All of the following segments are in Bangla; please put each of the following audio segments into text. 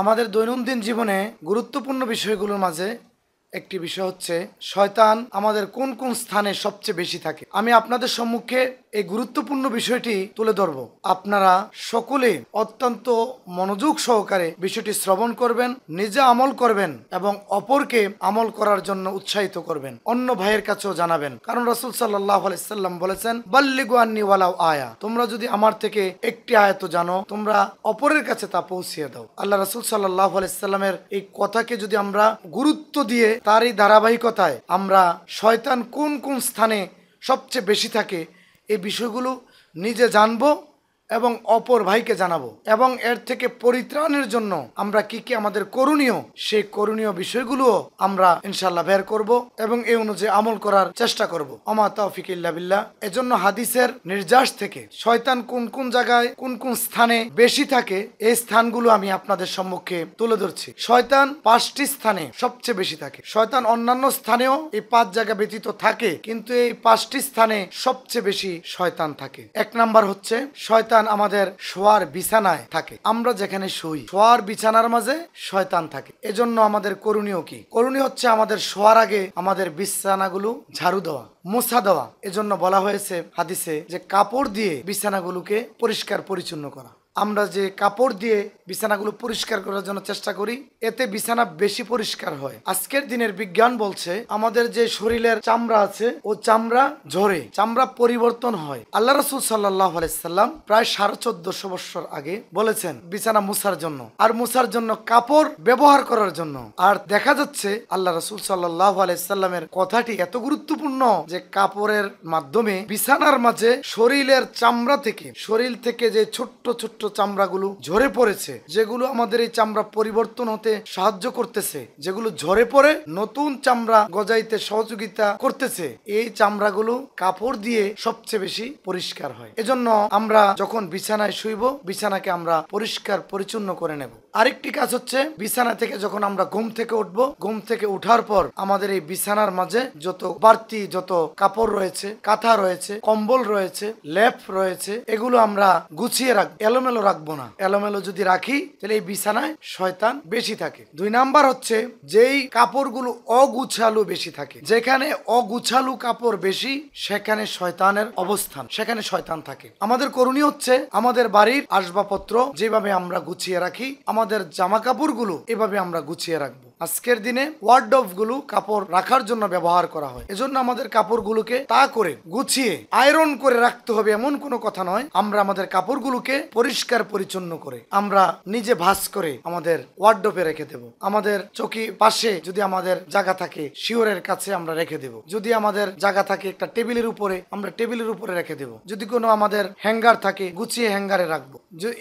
আমাদের দৈনন্দিন জীবনে গুরুত্বপূর্ণ বিষয়গুলোর মাঝে একটি বিষয় হচ্ছে শয়তান আমাদের কোন কোন স্থানে সবচেয়ে বেশি থাকে। আমি আপনাদের সম্মুখে এই গুরুত্বপূর্ণ বিষয়টি তুলে ধরব। আপনারা সকলে অত্যন্ত মনোযোগ সহকারে বিষয়টি শ্রবণ করবেন, নিজে আমল করবেন এবং অপরকে আমল করার জন্য উৎসাহিত করবেন, অন্য ভাইয়ের কাছেও জানাবেন। কারণ রাসূল সাল্লাল্লাহু আলাইহি সাল্লাম বলেছেন, বাল্লিগু আন্নি ওয়ালাউ আয়া, তোমরা যদি আমার থেকে একটি আয়াত জানো তোমরা অপরের কাছে তা পৌঁছিয়ে দাও। আল্লাহ রাসূল সাল্লাল্লাহু আলাইহি সাল্লামের এই কথাকে যদি আমরা গুরুত্ব দিয়ে তারই ধারাবাহিকতায় আমরা শয়তান কোন কোন স্থানে সবচেয়ে বেশি থাকে এই বিষয়গুলো নিজে জানবো এবং অপর ভাইকে জানাবো, এবং এর থেকে পরিত্রাণের জন্য আমরা কি কি আমাদের করণীয় সেই করণীয় বিষয়গুলোও আমরা ইনশাআল্লাহ বের করব এবং এই অনুযায়ী আমল করার চেষ্টা করব। আমা তাওফিক ইল্লা বিল্লাহ। এজন্য হাদিসের নির্যাস থেকে শয়তান কোন কোন জায়গায় কোন কোন স্থানে বেশি থাকে এই স্থানগুলো আমি আপনাদের সম্মুখে তুলে ধরছি। শয়তান 5টি স্থানে সবচেয়ে বেশি থাকে। শয়তান অন্যান্য স্থানেও এই 5 জায়গা ব্যতীত থাকে, কিন্তু এই 5টি স্থানে সবচেয়ে বেশি শয়তান থাকে। 1 নাম্বার হচ্ছে শয়তান আমাদের শোয়ার বিছানায় থাকে। আমরা যেখানে শুই শোয়ার বিছানার মাঝে শয়তান থাকে। এজন্য আমাদের করণীয় কি? করণীয় হচ্ছে আমাদের শোয়ার আগে আমাদের বিছানাগুলো ঝাড়ু দেওয়া, মোছা দেওয়া। এজন্য বলা হয়েছে হাদিসে যে কাপড় দিয়ে বিছানাগুলোকে পরিষ্কার পরিচ্ছন্ন করা। আমরা যে কাপড় দিয়ে বিছানাগুলো পরিষ্কার করার জন্য চেষ্টা করি এতে বিছানা বেশি পরিষ্কার হয়। আজকের দিনের বিজ্ঞান বলছে আমাদের যে শরীরের চামড়া আছে ও চামড়া ঝরে, চামড়া পরিবর্তন হয়। আল্লাহ রাসূল সাল্লাল্লাহু আলাইহি সাল্লাম প্রায় 1450 বছর আগে বলেছেন বিছানা মুছার জন্য আর মুছার জন্য কাপড় ব্যবহার করার জন্য। আর দেখা যাচ্ছে আল্লাহ রাসূল সাল্লাল্লাহু আলাইহি সাল্লামের কথাটি এত গুরুত্বপূর্ণ যে কাপড়ের মাধ্যমে বিছানার মাঝে শরীরের চামড়া থেকে, শরীর থেকে যে ছোট্ট ছোট্ট চামড়াগুলো ঝরে পড়েছে, যেগুলো আমাদের এই চামড়া পরিবর্তন হতে সাহায্য করতেছে, যেগুলো ঝরে পড়ে নতুন চামড়া গজাইতে সহযোগিতা করতেছে, এই চামড়াগুলো কাপড় দিয়ে সবচেয়ে বেশি পরিষ্কার হয়। এজন্য আমরা যখন বিছানায় শুইব বিছানাকে আমরা পরিষ্কার পরিচ্ছন্ন করে নেব। আরেকটি কাজ হচ্ছে বিছানা থেকে যখন আমরা ঘুম থেকে উঠবো, ঘুম থেকে উঠার পর আমাদের এই বিছানার মাঝে যত বাড়তি যত কাপড় রয়েছে, কাঁথা রয়েছে, কম্বল রয়েছে, লেপ রয়েছে, এগুলো আমরা গুছিয়ে রাখবো, এলোমেলো রাখবো না। এলোমেলো যদি রাখি তাহলে এই বিছানায় শয়তান বেশি থাকে। 2 নাম্বার হচ্ছে যেই কাপড়গুলো অগুছালো বেশি থাকে, যেখানে অগুছালো কাপড় বেশি সেখানে শয়তানের অবস্থান, সেখানে শয়তান থাকে। আমাদের করণীয় হচ্ছে আমাদের বাড়ির আসবাবপত্র যেভাবে আমরা গুছিয়ে রাখি আমাদের জামা কাপড়গুলো এভাবে আমরা গুছিয়ে রাখবো। আজকের দিনে ওয়ার্ডরোব গুলো কাপড় রাখার জন্য ব্যবহার করা হয়। এজন্য আমাদের কাপড়গুলোকে তা করে গুছিয়ে আয়রন করে রাখতে হবে এমন কোনো কথা নয়। আমরা আমাদের কাপড়গুলোকে পরিষ্কার পরিচ্ছন্ন করে আমরা নিজে ভাঁজ করে আমাদের ওয়ার্ডরোবে রেখে দেব। আমাদের চৌকি পাশে যদি আমাদের জায়গা থাকে শিওরের কাছে আমরা রেখে দেব। যদি আমাদের জায়গা থাকে একটা টেবিলের উপরে আমরা টেবিলের উপরে রেখে দেব। যদি কোনো আমাদের হ্যাঙ্গার থাকে গুছিয়ে হ্যাঙ্গারে রাখবো।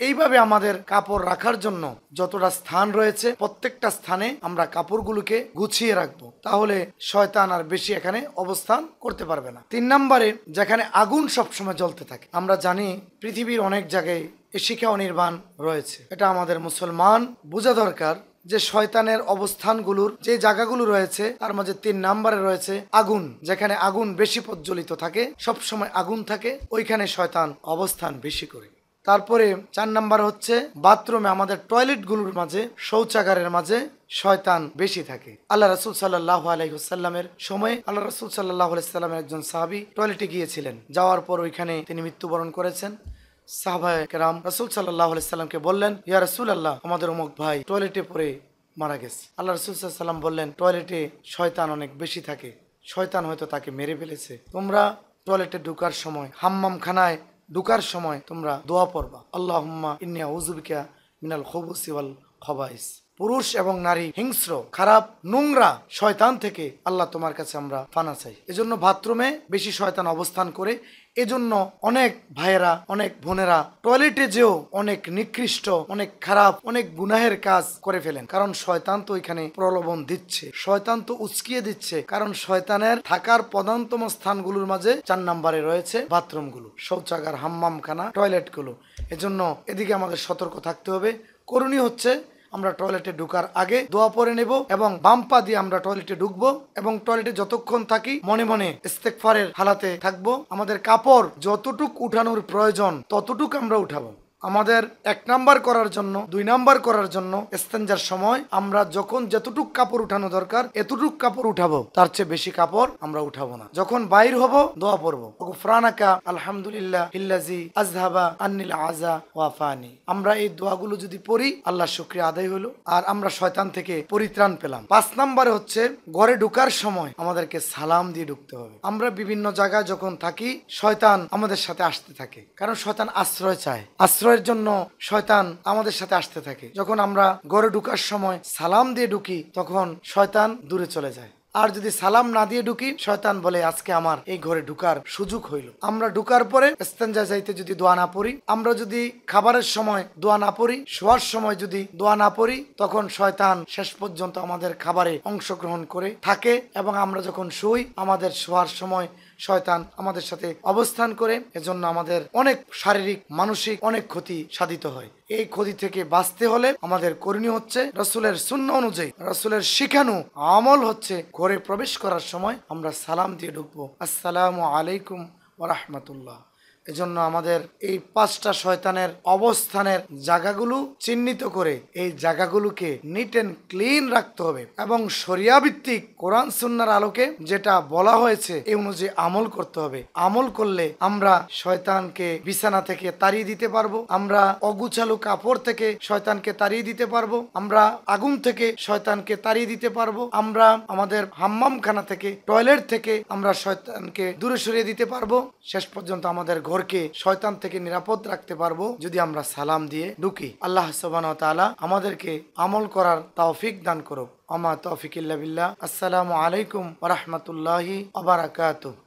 এইভাবে আমাদের কাপড় রাখার জন্য যতটা স্থান রয়েছে প্রত্যেকটা স্থানে আমরা কাপড়গুলোকে গুছিয়ে রাখবো, তাহলে শয়তান আর বেশি এখানে অবস্থান করতে পারবে না। 3 নম্বরে যেখানে আগুন সবসময় জ্বলতে থাকে। আমরা জানি পৃথিবীর অনেক জায়গায় শিখা অনির্বাণ রয়েছে, এটা আমাদের মুসলমান বোঝা দরকার যে শয়তানের অবস্থানগুলোর যে জায়গাগুলো রয়েছে তার মাঝে 3 নম্বরে রয়েছে আগুন। যেখানে আগুন বেশি প্রজ্বলিত থাকে, সবসময় আগুন থাকে, ওইখানে শয়তান অবস্থান বেশি করে। তারপরে 4 নাম্বার হচ্ছে বাথরুমে, আমাদের টয়লেটগুলোর মাঝে, শৌচাগারের মাঝে শয়তান বেশি থাকে। আল্লাহ রাসূল সাল্লাল্লাহু আলাইহি ওয়াসাল্লামের সময় আল্লাহ রাসূল সাল্লাল্লাহু আলাইহি ওয়াসাল্লামের একজন সাহাবী টয়লেটে গিয়েছিলেন, যাওয়ার পর ওইখানে তিনি মৃত্যুবরণ করেছেন। সাহাবায়ে কেরাম রাসূল সাল্লাল্লাহু আলাইহি ওয়াসাল্লামকে বললেন, ইয়া রাসূলুল্লাহ, আমাদের অমুক ভাই টয়লেটে পড়ে মারা গেছে। আল্লাহ রাসূল সাল্লাল্লাহু আলাইহি ওয়াসাল্লাম বললেন, টয়লেটে শয়তান অনেক বেশি থাকে, শয়তান হয়তো তাকে মেরে ফেলেছে। তোমরা টয়লেটে ঢোকার সময়, হাম্মামখানায় ঢোকার সময় তোমরা দোয়া পড়বা, আল্লাহুম্মা ইন্নী আউযু বিকা মিনাল খুবুসি ওয়াল খাবাইস। পুরুষ এবং নারী হিংস্র, খারাপ, নোংরা শয়তান থেকে আল্লাহ তোমার কাছে আমরা পানা চাই। এজন্য বাথরুমে বেশি শয়তান অবস্থান করে। এজন্য অনেক ভাইয়েরা, অনেক বোনেরা টয়লেটে যেও অনেক নিকৃষ্ট, অনেক খারাপ, অনেক গুনাহের কাজ করে ফেলেন। কারণ শয়তান তো এখানে প্রলোভন দিচ্ছে, শয়তান তো উস্কিয়ে দিচ্ছে। কারণ শয়তানের থাকার প্রধানতম স্থানগুলোর মাঝে 4 নম্বরে রয়েছে বাথরুমগুলো, শৌচাগার, হাম্মামখানা, টয়লেটগুলো। এজন্য এদিকে আমাদের সতর্ক থাকতে হবে। করণীয় হচ্ছে আমরা টয়লেটে ঢোকার আগে দোয়া পড়ে নেব এবং বাম পা দিয়ে আমরা টয়লেটে ঢুকবো এবং টয়লেটে যতক্ষণ থাকি মনে মনে ইস্তেগফারের হালাতে থাকবো। আমাদের কাপড় যতটুক উঠানোর প্রয়োজন ততটুক আমরা উঠাবো। আমাদের 1 নাম্বার করার জন্য, 2 নাম্বার করার জন্য ইস্তেঞ্জার সময় আমরা যখন যতটুক কাপড় উঠানো দরকার এতটুক কাপড় উঠাবো, তার চেয়ে বেশি কাপড় আমরা উঠাবো না। যখন বাইর হব দোয়া পড়বো, গুফরানাকা আলহামদুলিল্লাহ ইল্লাজি আযহাবা আন্নিল আযা ওয়া ফানি। আমরা এই দোয়াগুলো যদি পড়ি আল্লাহ শুকরিয়া আদায় হলো আর আমরা শয়তান থেকে পরিত্রাণ পেলাম। 5 নম্বরে হচ্ছে ঘরে ঢোকার সময় আমাদেরকে সালাম দিয়ে ঢুকতে হবে। আমরা বিভিন্ন জায়গায় যখন থাকি শয়তান আমাদের সাথে আসতে থাকে, কারণ শয়তান আশ্রয় চায়। আশ্রয়ের জন্য শয়তান আমাদের সাথে আসতে থাকে। যখন আমরা ঘরে ঢোকার সময় সালাম দিয়ে ঢুকি তখন শয়তান দূরে চলে যায়। আর যদি সালাম না দিয়ে ঢুকি শয়তান বলে আজকে আমার এই ঘরে ঢুকার সুযোগ হইল। আমরা ঢুকার পরে ইস্তেঞ্জা যাইতে যদি দোয়া না পড়ি, আমরা যদি খাবারের সময় দোয়া না পড়ি, শোয়ার সময় যদি দোয়া না পড়ি, তখন শয়তান শেষ পর্যন্ত আমাদের খাবারে অংশগ্রহণ করে থাকে এবং আমরা যখন শুই আমাদের শোয়ার সময় শয়তান আমাদের সাথে অবস্থান করে। এজন্য আমাদের অনেক শারীরিক মানসিক অনেক ক্ষতি সাধিত হয়। এই ক্ষতি থেকে বাঁচতে হলে আমাদের করণীয় হচ্ছে রাসূলের সুন্নাহ অনুযায়ী, রাসূলের শিখানো আমল হচ্ছে ঘরে প্রবেশ করার সময় আমরা সালাম দিয়ে ঢুকবো, আসসালামু আলাইকুম ওয়া রাহমাতুল্লাহ। এজন্য আমাদের এই 5টা শয়তানের অবস্থানের জায়গাগুলো চিহ্নিত করে এই জায়গাগুলোকে নিট এন্ড ক্লিন রাখতে হবে এবং শরিয়া ভিত্তিক কোরআন সুন্নাহর আলোকে যেটা বলা হয়েছে এই অনুযায়ী আমল করতে হবে। আমল করলে আমরা শয়তানকে বিছানা থেকে তাড়িয়ে দিতে পারবো, আমরা অগুছালো কাপড় থেকে শয়তানকে তাড়িয়ে দিতে পারবো, আমরা আগুন থেকে শয়তানকে তাড়িয়ে দিতে পারবো, আমরা আমাদের হাম্মামখানা থেকে টয়লেট থেকে আমরা শয়তানকে দূরে সরিয়ে দিতে পারবো। শেষ পর্যন্ত আমাদের ঘরকে শয়তান থেকে নিরাপদ রাখতে পারবো যদি আমরা সালাম দিয়ে ঢুকি। আল্লাহ সুবহানাহু ওয়া তাআলা আমাদেরকে আমল করার তৌফিক দান করুক। আমা তৌফিক ইল্লা বিল্লাহ। আসসালামু আলাইকুম ওয়া রাহমাতুল্লাহি ওয়া বারাকাতুহু।